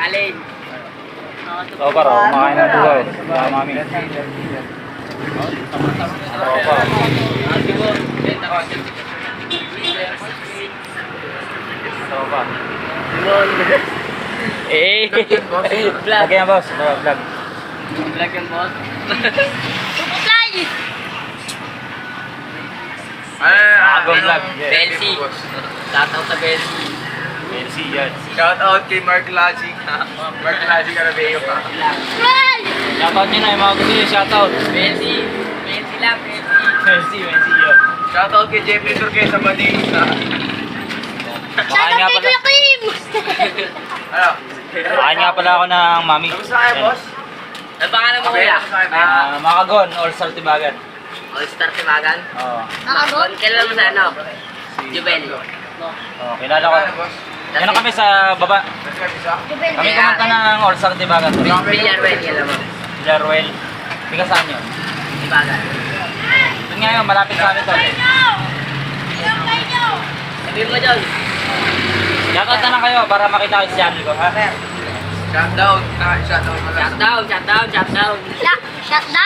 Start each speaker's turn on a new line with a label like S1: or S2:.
S1: Alin.
S2: So, para kumakain ng buhay. Mga mami. So, para. So, para. Eh,
S1: Vlog.
S2: lagyan yan, boss. Vlog.
S1: Vlog yung boss.
S3: Supply!
S2: Agong vlog.
S1: Belsi. Shoutout sa Belsi.
S2: Merci yan.
S4: Shout out kay Mark Lazi. Mark Lazi Carabeo ka.
S3: Supply!
S2: Shoutout nyo na yung mga gusto nyo. Shoutout.
S1: Belsi. Belsi lang, Belsi.
S2: Merci yun.
S4: Shout out kay Jeffrey Turquesa Bading.
S2: Makain nga
S3: Shoutout kay
S2: pala.
S3: Kuya Kim!
S4: Ano?
S2: Makain nga pala ako ng mami.
S4: Kamusta kayo, boss?
S1: Ano pangalan mo kuya?
S2: Makagon, All-Star Tibagan.
S1: All-Star Timagan?
S2: Oo.
S3: Nakagon?
S1: Kailan mo sa ano? Jubel.
S2: Oh, kilala ko. Yan na kami sa baba. Kami kumanta ng All-Star Tibagan.
S1: Villarreal, kailan mo?
S2: Jarwell. Tiga saan yun?
S1: Tibagan.
S2: Doon nga yun, malapit sa amin to.
S1: Sabihin mo dyan.
S2: Shoutout na lang kayo para makita kayo sa channel ko. Ha?
S4: Shout out. Shout out.
S1: Shutdown, shutdown, shutdown.
S3: Shut down!